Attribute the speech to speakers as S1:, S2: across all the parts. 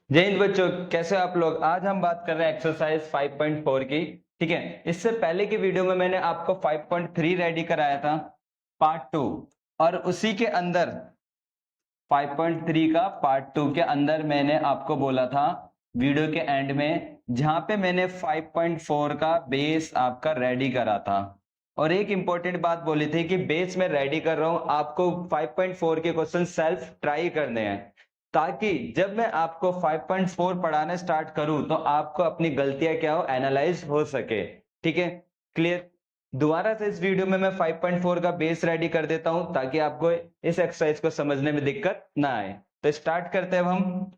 S1: जय हिंद बच्चों, कैसे हो आप लोग। आज हम बात कर रहे हैं एक्सरसाइज 5.4 की। ठीक है, इससे पहले की वीडियो में मैंने आपको 5.3 रेडी कराया था पार्ट 2, और उसी के अंदर 5.3 का पार्ट 2 के अंदर मैंने आपको बोला था वीडियो के एंड में, जहां पे मैंने 5.4 का बेस आपका रेडी करा था। और एक इंपॉर्टेंट बात बोली थी कि बेस में रेडी कर रहा हूं, आपको 5.4 के क्वेश्चन सेल्फ ट्राई करने हैं, ताकि जब मैं आपको 5.4 पढ़ाने स्टार्ट करूं तो आपको अपनी गलतियां क्या हो, एनालाइज हो सके। ठीक है, क्लियर। दोबारा से इस वीडियो में मैं 5.4 का बेस रेडी कर देता हूं, ताकि आपको इस एक्सरसाइज को समझने में दिक्कत ना आए। तो स्टार्ट करते हैं अब हम।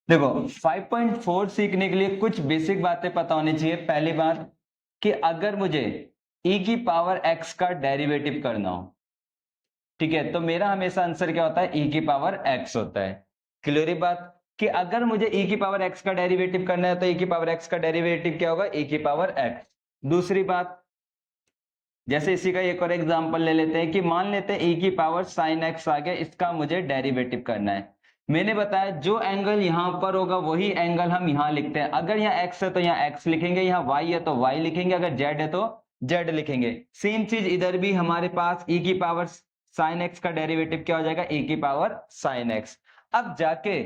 S1: देखो, 5.4 सीखने के लिए कुछ बेसिक बातें पता होनी चाहिए। पहली बात कि अगर मुझे e की पावर x का डेरिवेटिव करना हो, ठीक है, तो मेरा हमेशा आंसर क्या होता है, e की पावर x होता है। क्लियर बात कि अगर मुझे e की पावर x का डेरिवेटिव करना है तो e की पावर x का डेरिवेटिव क्या होगा, e की पावर x। दूसरी बात, जैसे इसी का एक और एग्जांपल ले लेते हैं कि मान लेते हैं e की पावर sin x आ गया, इसका मुझे डेरिवेटिव करना है। मैंने बताया जो एंगल यहां पर होगा वही एंगल हम यहां लिखते हैं। अगर यहाँ x है तो यहाँ x लिखेंगे, यहाँ y है तो y लिखेंगे, अगर z है तो z लिखेंगे। सेम चीज इधर भी हमारे पास e की पावर sin x का डेरिवेटिव क्या हो जाएगा, e की पावर sin x। अब जाके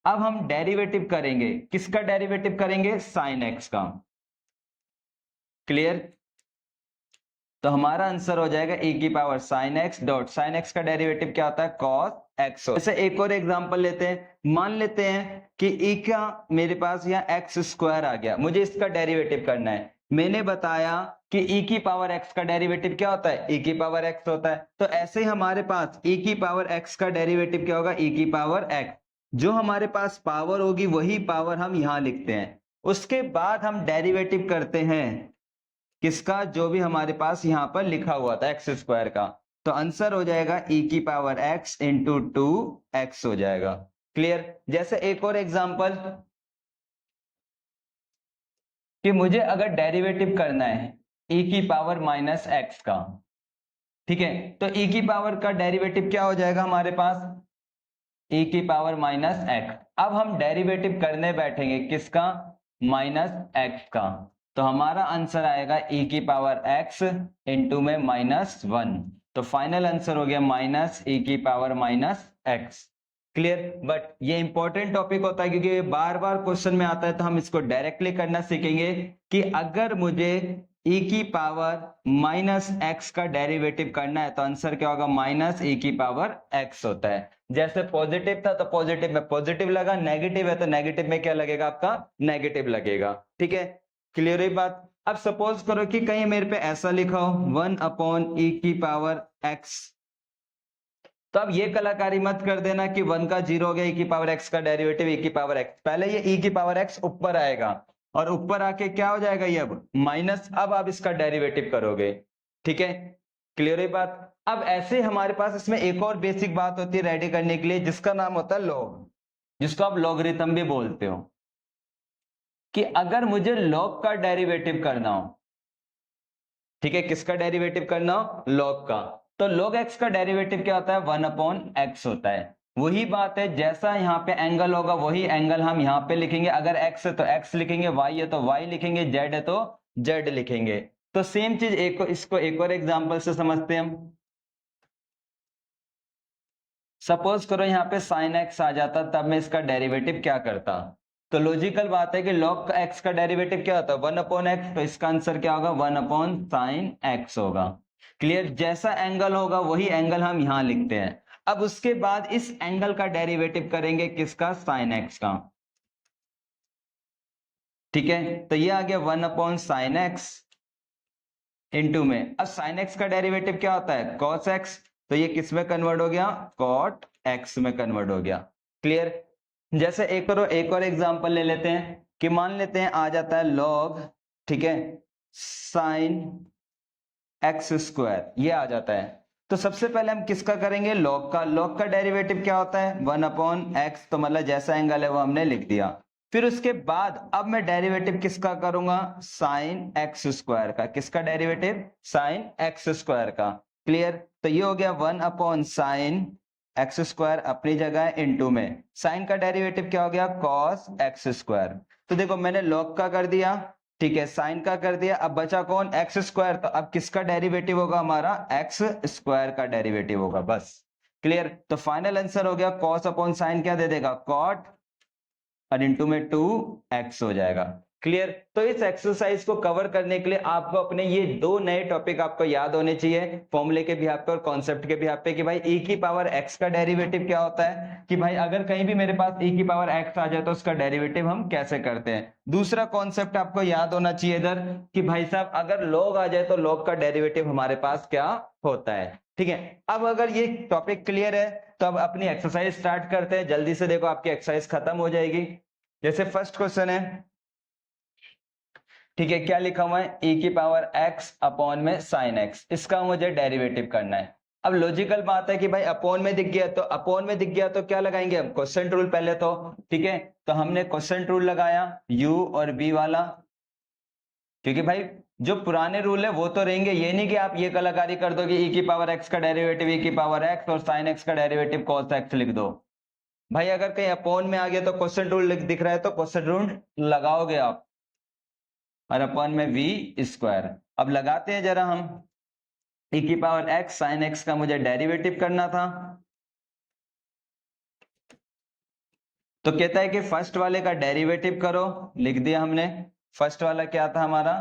S1: अब हम डेरिवेटिव करेंगे, किसका डेरिवेटिव करेंगे, sin x का। क्लियर। तो हमारा आंसर हो जाएगा e की power sin x dot sin x का डेरिवेटिव क्या होता है, cos x। जैसे एक और एग्जांपल लेते हैं, मान लेते हैं कि e का मेरे पास यहाँ x स्क्वायर आ गया, मुझे इसका डेरिवेटिव करना है। मैंने बताया कि e की पावर x का डेरिवेटिव क्या होता है, e की पावर x होता है। तो ऐसे ही हमारे पास e की पावर x का डेरिवेटिव क्या होगा, e की पावर x। जो हमारे पास पावर होगी वही पावर हम यहां लिखते हैं। उसके बाद हम डेरिवेटिव करते हैं किसका, जो भी हमारे पास यहां पर लिखा हुआ था एक्स स्क्वायर का। तो आंसर हो जाएगा e की पावर x इंटू 2x हो जाएगा। क्लियर। जैसे एक और एग्जांपल कि मुझे अगर डेरिवेटिव करना है e की पावर माइनस एक्स का, ठीक है, तो e की पावर का डेरिवेटिव क्या हो जाएगा हमारे पास, e की पावर माइनस एक्स। अब हम डेरिवेटिव करने बैठेंगे किसका, माइनस एक्स का। तो हमारा आंसर आएगा e की पावर x इंटू में -1। तो फाइनल आंसर हो गया माइनस e की power minus x. Clear. But ये इंपॉर्टेंट टॉपिक होता है क्योंकि बार बार क्वेश्चन में आता है, तो हम इसको डायरेक्टली करना सीखेंगे कि अगर मुझे e की पावर माइनस एक्स का डेरिवेटिव करना है तो आंसर क्या होगा, माइनस e की पावर x होता है। जैसे पॉजिटिव था तो पॉजिटिव में पॉजिटिव लगा, नेगेटिव है तो नेगेटिव में क्या लगेगा, आपका नेगेटिव लगेगा। ठीक है, क्लियर है बात। अब सपोज करो कि कहीं मेरे पे ऐसा लिखा हो 1/e की पावर x, तो अब ये कलाकारी मत कर देना कि 1 का 0 हो गया, e की पावर x का डेरिवेटिव e की पावर x। पहले ये e की पावर x ऊपर आएगा और ऊपर आके क्या हो जाएगा, ये अब माइनस, अब आप इसका डेरिवेटिव करोगे। ठीक है, क्लियर है बात। अब ऐसे हमारे पास इसमें एक और बेसिक बात होती है रेडी करने के लिए, जिसका नाम होता है लॉग, जिसको आप लॉगरिथम भी बोलते हो। कि अगर मुझे लॉग का डेरिवेटिव करना हो, ठीक है, किसका डेरिवेटिव करना हो, लॉग का, तो लॉग एक्स का डेरिवेटिव क्या होता है, 1/x होता है। वही बात है, जैसा यहाँ पे एंगल होगा वही एंगल हम यहाँ पे लिखेंगे। अगर x है तो x लिखेंगे, y है तो y लिखेंगे, z है तो z लिखेंगे। तो सेम चीज इसको एक और एग्जांपल से समझते हैं हम। सपोज करो यहाँ पे sin x आ जाता, तब मैं इसका डेरिवेटिव क्या करता। तो लॉजिकल बात है कि log x का डेरिवेटिव क्या होता है, 1/x, तो इसका आंसर क्या होगा, 1/sin x होगा। क्लियर। जैसा एंगल होगा वही एंगल हम यहां लिखते हैं। अब उसके बाद इस एंगल का डेरिवेटिव करेंगे किसका, sin x का। ठीक है, तो ये आ गया 1/sin x इंटू में, अब sin x का डेरिवेटिव क्या होता है, cos x, तो ये किस में कन्वर्ट हो गया, cot x में कन्वर्ट हो गया। क्लियर। जैसे एक और एग्जांपल ले लेते हैं कि मान लेते हैं आ जाता है log, ठीक है, sin x स्क्वायर, ये आ जाता है। तो सबसे पहले हम किसका करेंगे, log का डेरिवेटिव क्या होता है, 1/x, तो मतलब जैसा एंगल है वो हमने लिख दिया। फिर उसके बाद अब मैं डेरिवेटिव किसका करूंगा, sin x स्क्वायर का। किसका डेरिवेटिव, sin x स्क्वायर का। क्लियर। तो ये हो गया 1/sin एक्स स्क्वायर अपनी जगह इनटू में साइन का डेरिवेटिव क्या हो गया cos एक्स स्क्वायर। तो देखो मैंने log का कर दिया, ठीक है, साइन का कर दिया, अब बचा कौन एक्स स्क्वायर। तो अब किसका डेरिवेटिव होगा हमारा एक्स स्क्वायर का डेरिवेटिव होगा, बस क्लियर। तो फाइनल आंसर हो गया cos/sin क्या दे देगा cot और इंटू में 2x हो जाएगा, क्लियर। तो इस एक्सरसाइज को कवर करने के लिए आपको अपने ये दो नए टॉपिक आपको याद होने चाहिए, फॉर्मूले के बिहाफ पे और कॉन्सेप्ट के बिहाफ पे, कि भाई e की पावर x का डेरिवेटिव क्या होता है, कि भाई अगर कहीं भी मेरे पास e की पावर x आ जाए तो उसका डेरिवेटिव हम कैसे करते हैं। दूसरा कॉन्सेप्ट आपको याद होना चाहिए इधर कि भाई साहब अगर log आ जाए तो log का डेरिवेटिव हमारे पास क्या होता है, ठीक है। अब अगर ये टॉपिक क्लियर है तो अब अपनी एक्सरसाइज स्टार्ट करते हैं, जल्दी से देखो आपकी एक्सरसाइज खत्म हो जाएगी। जैसे फर्स्ट क्वेश्चन है, ठीक है, क्या लिखा हुआ है e की पावर x अपॉन में sin x, इसका मुझे डेरिवेटिव करना है। अब लॉजिकल बात है कि भाई अपॉन में दिख गया तो अपॉन में दिख गया तो क्या लगाएंगे हम क्वोशिएंट रूल पहले तो, ठीक है। तो हमने क्वोशिएंट रूल लगाया u और b वाला, क्योंकि भाई जो पुराने रूल है वो तो रहेंगे, ये नहीं कि आप ये कलाकारी कर दो कि e की पावर x का डेरिवेटिव e की पावर x और sin x का डेरिवेटिव cos x लिख दो। भाई अगर कहीं अपॉन में आ गया तो क्वोशिएंट रूल दिख रहा है तो क्वोशिएंट रूल लगाओगे आप, और अपॉन में v स्क्वायर। अब लगाते हैं जरा हम, e की पावर x sin x का मुझे डेरिवेटिव करना था, तो कहता है कि फर्स्ट वाले का डेरिवेटिव करो, लिख दिया हमने। फर्स्ट वाला क्या था हमारा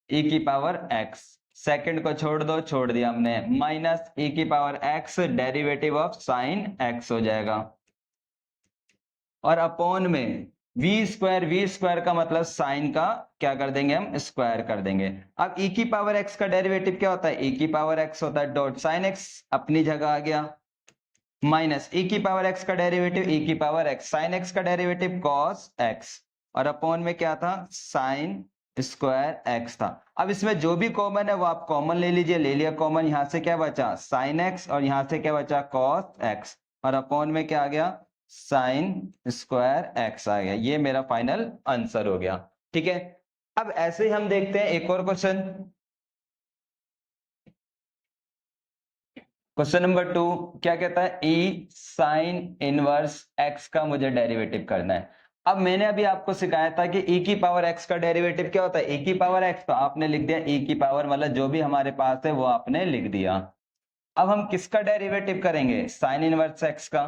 S1: e की पावर x, सेकंड को छोड़ दो, छोड़ दिया हमने, माइनस e की power x derivative of sine x हो जाएगा, और अपॉन में v स्क्वायर का मतलब साइन का क्या कर देंगे हम स्क्वायर कर देंगे। अब e की पावर x का डेरिवेटिव क्या होता है, e की पावर x होता है डॉट साइन x अपनी जगह आ गया, माइनस e की पावर x का डेरिवेटिव e की पावर x, साइन x का डेरिवेटिव cos x, और अपॉन में क्या था साइन स्क्वायर x था। अब इसमें जो भी कॉमन है वो आप कॉमन ले लीजिए, ले लिया कॉमन, यहां से क्या बचा साइन x और यहां से क्या बचा cos x, और अपॉन में क्या आ गया साइन स्क्वायर x आ गया। ये मेरा फाइनल आंसर हो गया, ठीक है। अब ऐसे ही हम देखते हैं एक और क्वेश्चन, क्वेश्चन नंबर 2 क्या कहता है e साइन इनवर्स x का मुझे डेरिवेटिव करना है। अब मैंने अभी आपको सिखाया था कि e की पावर x का डेरिवेटिव क्या होता है, e की पावर x, तो आपने लिख दिया e की पावर मतलब जो भी हमारे पास है वो आपने लिख दिया। अब हम किसका डेरिवेटिव करेंगे साइन इनवर्स x का,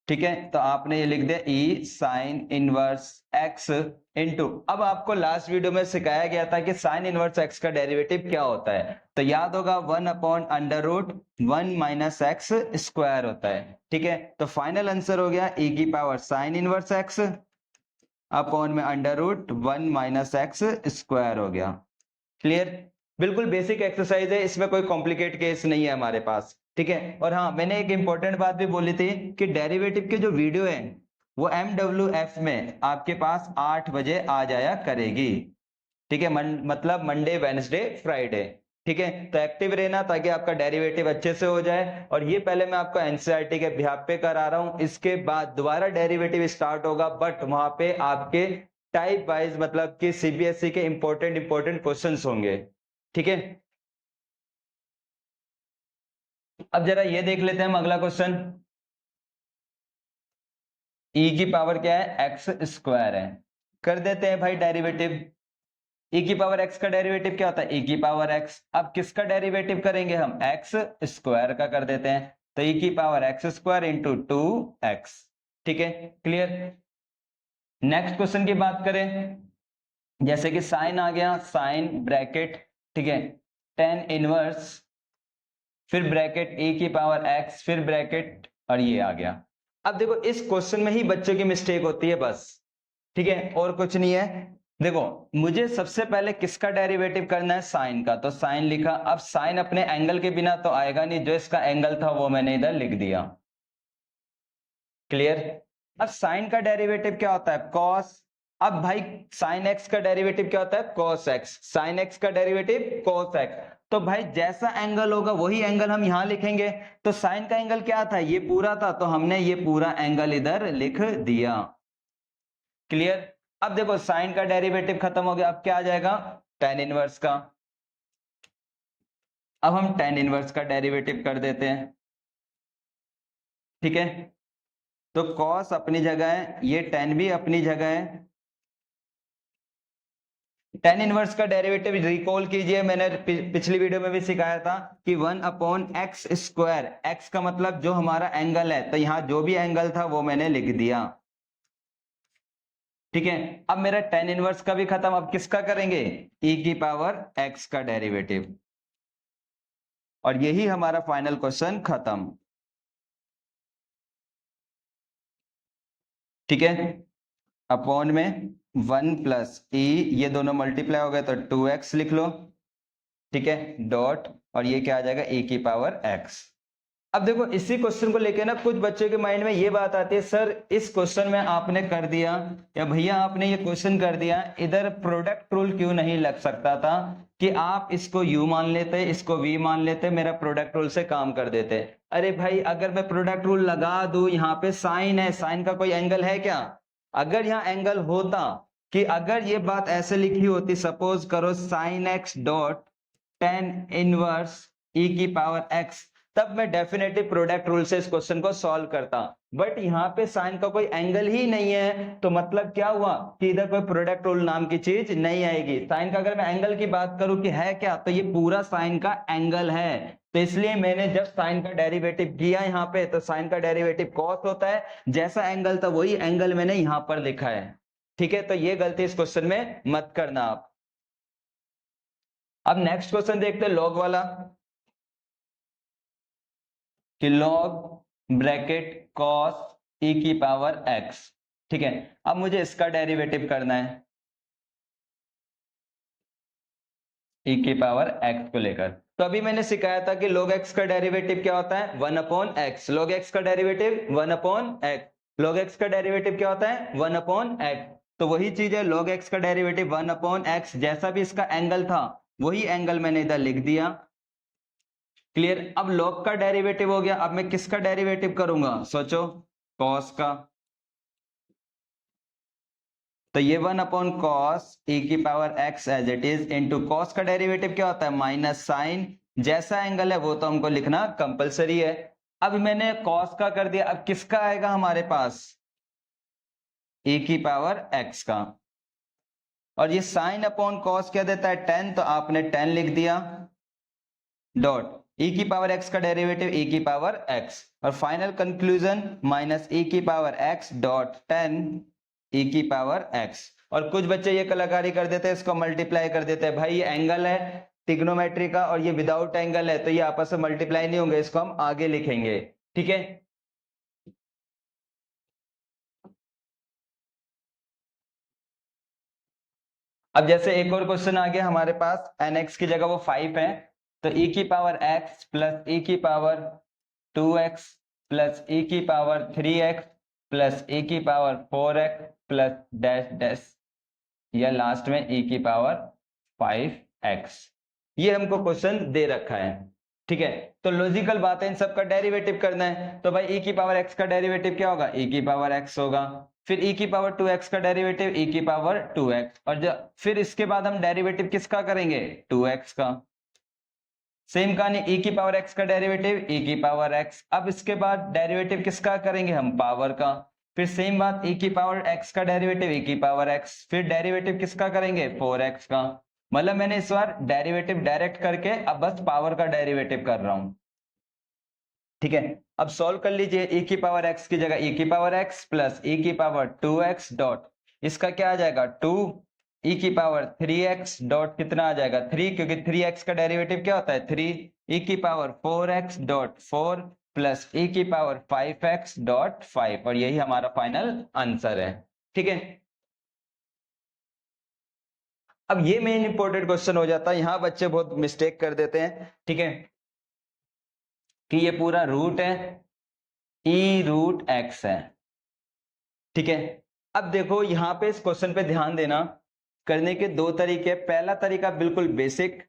S1: ठीक है। तो आपने ये लिख दिया e sine inverse x into, अब आपको लास्ट वीडियो में सिखाया गया था कि साइन इनवर्स x का डेरिवेटिव क्या होता है, तो याद होगा 1/√1 माइनस एक्स स्क्वायर होता है, ठीक है। तो फाइनल आंसर हो गया e की power sine inverse x upon में √1 माइनस एक्स स्क्वायर हो गया, क्लियर। बिल्कुल बेसिक एक्सरसाइज है, इसमें कोई कॉम्प्लिकेट केस नहीं है हमारे पास, ठीक है। और हाँ मैंने एक इंपॉर्टेंट बात भी बोली थी कि डेरिवेटिव के जो वीडियो है वो MWF में आपके पास 8 बजे आ जाया करेगी, ठीक है, मतलब मंडे वेडनेसडे फ्राइडे, ठीक है। तो एक्टिव रहना ताकि आपका डेरिवेटिव अच्छे से हो जाए। और ये पहले मैं आपको एनसीईआरटी के बिहाफ पे करा रहा हूं, इसके बाद दोबारा डेरिवेटिव स्टार्ट होगा, बट वहां पे आपके टाइप वाइज मतलब कि सीबीएसई के इंपॉर्टेंट क्वेश्चंस होंगे, ठीक है। अब जरा ये देख लेते हैं हम अगला क्वेश्चन, e की पावर क्या है एक्स स्क्वायर है, कर देते हैं भाई डेरिवेटिव। e की पावर x का डेरिवेटिव क्या होता है e की पावर x, अब किसका डेरिवेटिव करेंगे हम x स्क्वायर का कर देते हैं, तो e की power x square into 2x, ठीक है, क्लियर। नेक्स्ट क्वेश्चन की बात करें, जैसे कि साइन आ गया, साइन ब्रैकेट, ठीक है, टेन इनवर्स, फिर ब्रैकेट e की पावर x, फिर ब्रैकेट, और ये आ गया। अब देखो इस क्वेश्चन में ही बच्चों की मिस्टेक होती है बस, ठीक है, और कुछ नहीं है। देखो मुझे सबसे पहले किसका डेरिवेटिव करना है साइन का, तो साइन लिखा, अब साइन अपने एंगल के बिना तो आएगा नहीं, जो इसका एंगल था वो मैंने इधर लिख दिया, क्लियर। अब साइन का डेरिवेटिव क्या होता है कॉस, अब भाई साइन एक्स का डेरिवेटिव क्या होता है कॉस एक्स, साइन एक्स का डेरिवेटिव कॉस एक्स, तो भाई जैसा एंगल होगा वही एंगल हम यहां लिखेंगे। तो साइन का एंगल क्या था ये पूरा था, तो हमने ये पूरा एंगल इधर लिख दिया, क्लियर। अब देखो साइन का डेरिवेटिव खत्म हो गया, अब क्या आ जाएगा टेन इनवर्स का, अब हम tan इनवर्स का डेरिवेटिव कर देते हैं, ठीक है। तो cos अपनी जगह है, ये tan भी अपनी जगह है। tan इनवर्स का डेरिवेटिव रिकॉल कीजिए, मैंने पिछली वीडियो में भी सिखाया था कि 1/x²। x का मतलब जो हमारा एंगल है, तो यहां जो भी एंगल था वो मैंने लिख दिया, ठीक है। अब मेरा tan इनवर्स का भी खत्म, अब किसका करेंगे, e⁻x का डेरिवेटिव, और यही हमारा फाइनल क्वेश्चन खत्म, ठीक है। अपॉन में 1 प्लस ई, ये दोनों मल्टीप्लाई हो गए तो 2x लिख लो, ठीक है, डॉट, और ये क्या आ जाएगा e⁻x। अब देखो इसी क्वेश्चन को लेके ना कुछ बच्चों के माइंड में ये बात आती है, सर इस क्वेश्चन में आपने कर दिया, या भैया आपने ये क्वेश्चन कर दिया, इधर प्रोडक्ट रूल क्यों नहीं लग सकता था कि आप इसको u मान लेते, इसको v मान लेते, मेरा प्रोडक्ट रूल से काम कर देते। अरे भाई अगर मैं प्रोडक्ट रूल लगा दूं, यहाँ पे साइन है, साइन का कोई एंगल है क्या? अगर यहाँ एंगल होता, कि अगर ये बात ऐसे लिखी होती, सपोज करो sine x dot tan inverse e⁻x, तब मैं डेफिनेटली प्रोडक्ट रूल से इस क्वेश्चन को सॉल्व करता। बट यहाँ पे साइन का कोई एंगल ही नहीं है, तो मतलब क्या हुआ कि इधर कोई प्रोडक्ट रूल नाम की चीज नहीं आएगी। साइन का अगर मैं एंगल की बात करूं कि है क्या, तो ये पूरा साइन का एंगल है, तो इसलिए मैंने जब साइन का डेरिवेटिव किया यहाँ पे, तो साइन का डेरिवेटिव कॉस होता है, जैसा एंगल था वही एंगल मैंने यहाँ पर लिखा है, ठीक है। तो ये गलती इस क्वेश्चन में मत करना आप। अब नेक्स्ट क्वेश्चन देखते हैं लॉग वाला, कि लॉग ब्रैकेट कॉस e⁻x, ठीक है। अब मुझे इसका डेरिवेटिव करना है e⁻x को लेकर। तो अभी मैंने सिखाया था कि log x का डेरिवेटिव क्या होता है, 1/x। log x का डेरिवेटिव 1/x, log x का डेरिवेटिव क्या होता है, 1/x। तो वही चीज है, log x का डेरिवेटिव 1/x, जैसा भी इसका एंगल था वही एंगल मैंने इधर लिख दिया, क्लियर। अब log का डेरिवेटिव हो गया, अब मैं किसका डेरिवेटिव करूंगा, सोचो, cos का। तो ये 1/cos e⁻x as it is into cos का डेरिवेटिव क्या होता है, माइनस साइन, जैसा एंगल है वो तो हमको लिखना कंपलसरी है। अब मैंने cos का कर दिया, अब किसका आएगा हमारे पास, e⁻x का, और ये साइन अपॉन कॉस क्या देता है, tan, तो आपने tan लिख दिया, डॉट e⁻x का डेरिवेटिव e⁻x, और final conclusion minus e⁻x dot tan e⁻x। और कुछ बच्चे ये कलाकारी कर देते हैं, इसको मल्टीप्लाई कर देते हैं, भाई ये एंगल है ट्रिग्नोमेट्री का और ये विदाउट एंगल है, तो ये आपस में मल्टीप्लाई नहीं होंगे, इसको हम आगे लिखेंगे, ठीक है। अब जैसे एक और क्वेश्चन आ गया हमारे पास, nx की जगह वो 5 है, तो e⁻x plus e⁻2x plus e⁻3x plus e⁻4x plus dash dash, या लास्ट में e⁻5x, ये हमको क्वेश्चन दे रखा है, ठीक है। तो लॉजिकल बात है, इन सबका डेरिवेटिव करना है, तो भाई e⁻x का डेरिवेटिव क्या होगा, e⁻x होगा, फिर e⁻2x का डेरिवेटिव e⁻2x, और फिर इसके बाद हम डेरिवेटिव किसका करेंगे, 2x का। सेम कहानी, e⁻x का डेरिवेटिव e⁻x, अब इसके बाद डेरिवेटिव किसका करेंगे हम, पावर का। फिर सेम बात, e⁻x का डेरिवेटिव e⁻x, फिर डेरिवेटिव किसका करेंगे, 4x का। मतलब मैंने इस बार डेरिवेटिव डायरेक्ट करके अब बस पावर का डेरिवेटिव कर रहा हूं, ठीक है। अब सॉल्व कर लीजिए, e⁻x की जगह e⁻x प्लस e⁻2x डॉट, इसका क्या आ जाएगा 2, e⁻3x डॉट कितना आ जाएगा 3, क्योंकि 3x का डेरिवेटिव क्या होता है 3, e⁻4x dot 4 plus e⁻5x dot 5, और यही हमारा फाइनल आंसर है, ठीक है। अब ये मेन इंपॉर्टेंट क्वेश्चन हो जाता है, यहां बच्चे बहुत मिस्टेक कर देते हैं, ठीक है, कि ये पूरा रूट है, e√x है, ठीक है। अब देखो यहां पे इस क्वेश्चन पे ध्यान देना, करने के दो तरीके, पहला तरीका बिल्कुल बेसिक,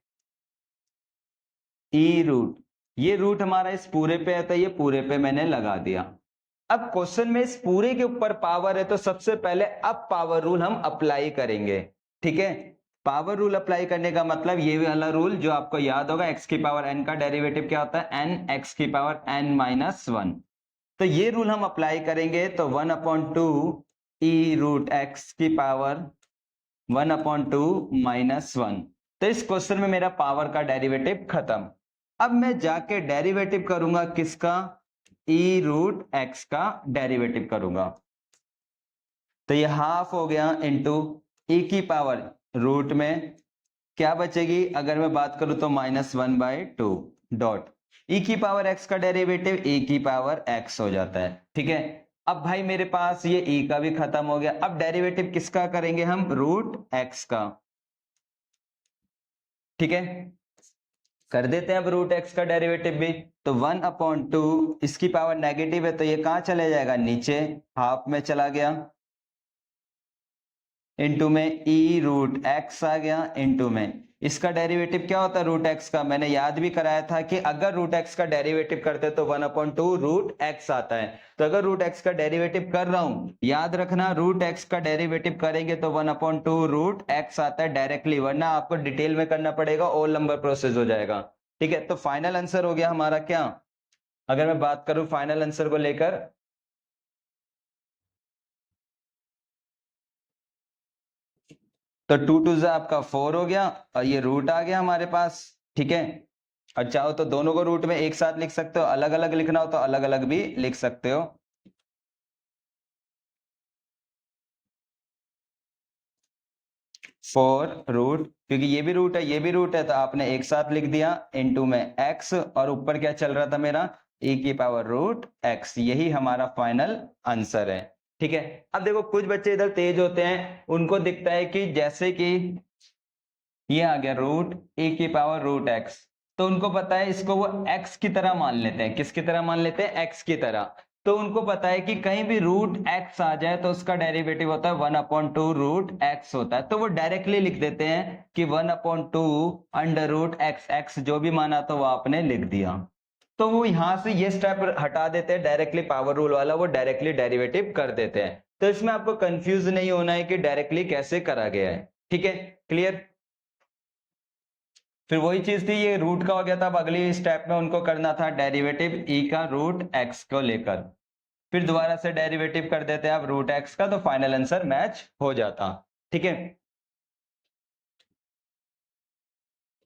S1: e√, ये रूट हमारा इस पूरे पे है, तो ये पूरे पे मैंने लगा दिया। अब क्वेश्चन में इस पूरे के ऊपर पावर है, तो सबसे पहले अब पावर रूल हम अप्लाई करेंगे, ठीक है। पावर रूल अप्लाई करने का मतलब ये वाला रूल जो आपको याद होगा, एक्स की पावर एन का डेरिवेटिव क्या होता है, एन एक्स की पावर एन माइनस वन। तो ये रूल हम अप्लाई करेंगे तो 1/2 ई रूट एक्स की पावर 1/2 माइनस वन। तो इस क्वेश्चन में मेरा पावर का डेरिवेटिव खत्म। अब मैं जाके डेरिवेटिव करूंगा किसका, ई रूट एक्स का डेरिवेटिव करूंगा। तो ये हाफ हो गया इंटू ई की पावर रूट में क्या बचेगी, अगर मैं बात करूं तो -1/2 डॉट ई की पावर एक्स का डेरिवेटिव ई की पावर एक्स हो जाता है। ठीक है, अब भाई मेरे पास ये ई का भी खत्म हो गया। अब डेरिवेटिव किसका करेंगे हम, रूट एक्स का। ठीक है, कर देते हैं अब रूट एक्स का डेरिवेटिव भी। तो 1/2 इसकी पावर नेगेटिव है तो ये कहां चले जाएगा, नीचे हाफ में चला गया, इंटू में ई रूट एक्स आ गया, इंटू में इसका डेरिवेटिव क्या होता है रूट एक्स का, मैंने याद भी कराया था कि अगर रूट एक्स का डेरिवेटिव करते तो 1/2 रूट एक्स आता है। तो अगर रूट एक्स का डेरिवेटिव कर रहा हूं, याद रखना रूट एक्स का डेरिवेटिव करेंगे तो 1/2 रूट एक्स आता है डायरेक्टली, वरना आपको डिटेल में करना पड़ेगा, ऑल नंबर प्रोसेस हो जाएगा। ठीक है, तो फाइनल आंसर हो गया हमारा क्या, अगर मैं बात करूं फाइनल आंसर को लेकर, तो 2 से आपका 4 हो गया और ये रूट आ गया हमारे पास। ठीक है, और चाहो तो दोनों को रूट में एक साथ लिख सकते हो, अलग अलग लिखना हो तो अलग अलग भी लिख सकते हो। 4 रूट, क्योंकि ये भी रूट है ये भी रूट है तो आपने एक साथ लिख दिया, इनटू में एक्स, और ऊपर क्या चल रहा था मेरा, e की पावर रूट एक्स। यही हमारा फाइनल आंसर है। ठीक है, अब देखो कुछ बच्चे इधर तेज होते हैं, उनको दिखता है कि जैसे कि ये आ गया रूट ए की पावर रूट एक्स, तो उनको पता है इसको वो एक्स की तरह मान लेते हैं। किसकी तरह मान लेते हैं, एक्स की तरह। तो उनको पता है कि कहीं भी रूट एक्स आ जाए तो उसका डेरिवेटिव होता है 1/2 रूट एक्स होता है, तो वो डायरेक्टली लिख देते हैं कि 1/2 अंडर रूट एक्स, एक्स जो भी माना तो वो आपने लिख दिया। तो वो यहां से ये स्टेप हटा देते हैं, डायरेक्टली पावर रूल वाला वो डायरेक्टली डेरिवेटिव कर देते हैं। तो इसमें आपको कंफ्यूज नहीं होना है कि डायरेक्टली कैसे करा गया है। ठीक है, क्लियर। फिर वही चीज थी, ये रूट का हो गया था, अब अगली स्टेप में उनको करना था डेरिवेटिव ई का रूट एक्स को लेकर। फिर दोबारा से डेरिवेटिव कर देते हैं आप रूट एक्स का, तो फाइनल आंसर मैच हो जाता। ठीक है,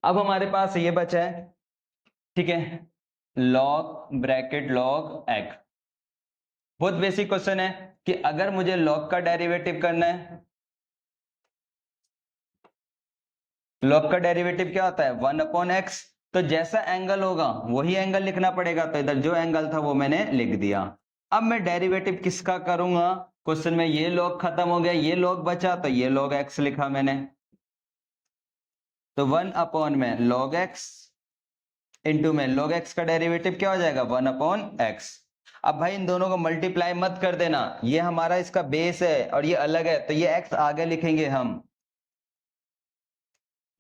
S1: अब हमारे पास ये बचा है, ठीक है, लॉग ब्रैकेट लॉग एक्स। बहुत बेसिक क्वेश्चन है कि अगर मुझे लॉग का डेरिवेटिव करना है, लॉग का डेरिवेटिव क्या होता है 1/x, तो जैसा एंगल होगा वही एंगल लिखना पड़ेगा, तो इधर जो एंगल था वो मैंने लिख दिया। अब मैं डेरिवेटिव किसका करूंगा, क्वेश्चन में ये लॉग खत्म हो गया, ये लॉग बचा तो ये लॉग x लिखा मैंने, तो 1 में log x इंटू में log x का डेरिवेटिव क्या हो जाएगा 1/x। अब भाई इन दोनों को मल्टीप्लाई मत कर देना, ये हमारा इसका बेस है और ये अलग है, तो ये x आगे लिखेंगे हम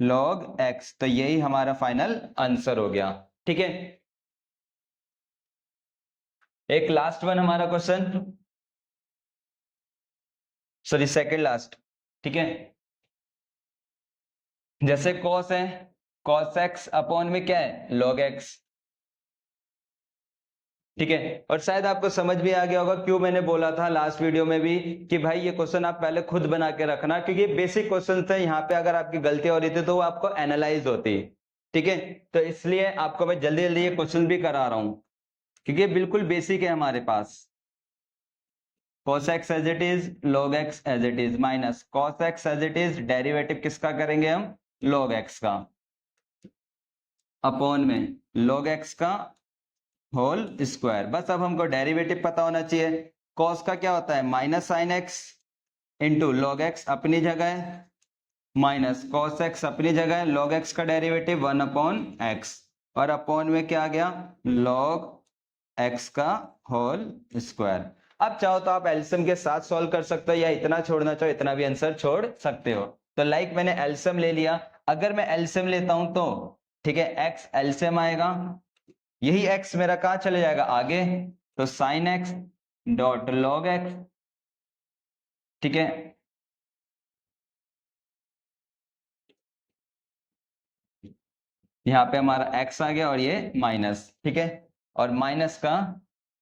S1: log x, तो यही हमारा फाइनल आंसर हो गया। ठीक है, एक लास्ट वन हमारा क्वेश्चन, सॉरी सेकंड लास्ट। ठीक है, जैसे cos है, cos x अपॉन में क्या है log x। ठीक है, और शायद आपको समझ भी आ गया होगा क्यों मैंने बोला था लास्ट वीडियो में भी कि भाई ये क्वेश्चन आप पहले खुद बना के रखना, क्योंकि बेसिक क्वेश्चन थे, यहाँ पे अगर आपकी गलती हो रही थी तो वो आपको एनालाइज होती। ठीक है, तो इसलिए आपको मैं जल्दी जल्दी ये क्वेश्चन भी करा रहा हूं, क्योंकि ये बिल्कुल बेसिक है हमारे पास। cos x as it is, log x as it is, minus cos x as it is, derivative किसका करेंगे हम log x का, अपॉन में log x का होल स्क्वायर। बस अब हमको डेरिवेटिव पता होना चाहिए। cos का क्या होता है minus sine x into log x अपनी जगह है, माइनस cos x अपनी जगह है, log x का डेरिवेटिव 1/x, और अपॉन में क्या आ गया log x का होल स्क्वायर। अब चाहो तो आप एलसीएम के साथ सॉल्व कर सकते हो, या इतना छोड़ना चाहो इतना भी आंसर छोड़ सकते हो। तो लाइक मैंने एलसीएम ले लिया, अगर मैं एलसीएम लेता हूं तो ठीक है x एलसीएम आएगा, यही x मेरा कहां चले जाएगा आगे, तो sine x dot log x। ठीक है, यहाँ पे हमारा x आ गया और ये माइनस, ठीक है, और माइनस का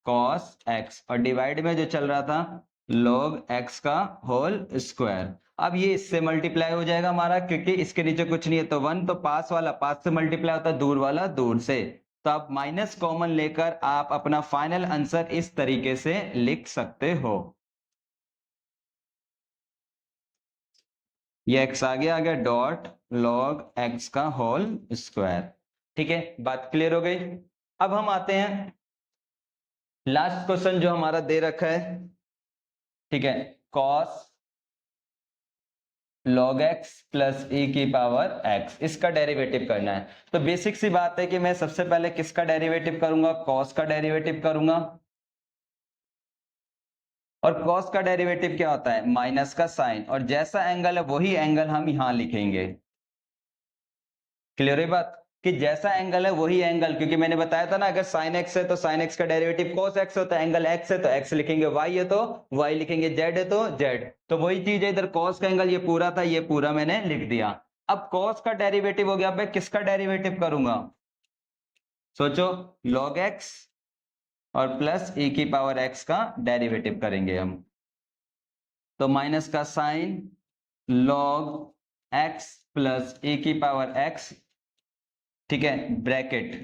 S1: cos x और डिवाइड में जो चल रहा था log x का होल स्क्वायर। अब ये इससे मल्टीप्लाई हो जाएगा हमारा, क्योंकि इसके नीचे कुछ नहीं है तो 1, तो पास वाला पास से मल्टीप्लाई होता है, दूर वाला दूर से। तो आप माइनस कॉमन लेकर आप अपना फाइनल आंसर इस तरीके से लिख सकते हो। ये x आ गया डॉट log x का होल स्क्वायर। ठीक है, बात क्लियर हो गई। अब हम आते हैं लास्ट क्वेश्चन जो हमारा दे रखा है, ठीक है, cos log x plus e की पावर x, इसका डेरिवेटिव करना है। तो बेसिक सी बात है कि मैं सबसे पहले किसका डेरिवेटिव करूंगा, cos का डेरिवेटिव करूंगा, और cos का डेरिवेटिव क्या होता है, माइनस का साइन, और जैसा एंगल है वही एंगल हम यहां लिखेंगे। क्लियर है बात, कि जैसा एंगल है वही एंगल, क्योंकि मैंने बताया था ना अगर sin x है तो sin x का डेरिवेटिव cos x होता है, एंगल x है तो x लिखेंगे, y है तो y लिखेंगे, z है तो z। तो वही चीज है इधर, cos का एंगल ये पूरा था, ये पूरा मैंने लिख दिया। अब cos का डेरिवेटिव हो गया, मैं किसका डेरिवेटिव करूंगा, सोचो, log x और प्लस e की पावर x का डेरिवेटिव करेंगे हम। तो माइनस का sine log x plus e की पावर x, ठीक है, ब्रैकेट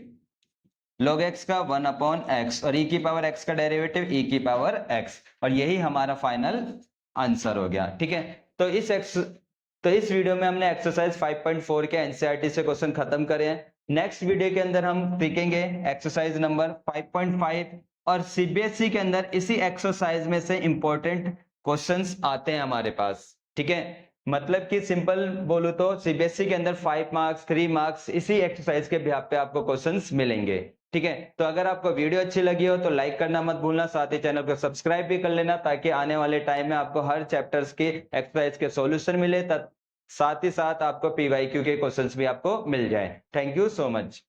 S1: log x का 1/x और e की पावर x का डेरिवेटिव e की पावर x, और यही हमारा फाइनल आंसर हो गया। ठीक है, तो इस वीडियो में हमने एक्सरसाइज 5.4 के एनसीईआरटी से क्वेश्चन खत्म करे हैं। नेक्स्ट वीडियो के अंदर हम सीखेंगे एक्सरसाइज नंबर 5.5, और सीबीएसई के अंदर इसी एक्सरसाइज में से इंपॉर्टेंट क्वेश्चंस आते हैं हमारे पास। ठीक है, मतलब कि सिंपल बोलूं तो सीबीएसई के अंदर 5 मार्क्स 3 मार्क्स इसी एक्सरसाइज के बिहाफ पे आपको क्वेश्चंस मिलेंगे। ठीक है, तो अगर आपको वीडियो अच्छी लगी हो तो लाइक करना मत भूलना, साथ ही चैनल को सब्सक्राइब भी कर लेना, ताकि आने वाले टाइम में आपको हर चैप्टर्स के एक्सरसाइज के सॉल्यूशन मिले, साथ ही साथ आपको पीवाईक्यू के क्वेश्चंस भी आपको मिल जाए। Thank you so much.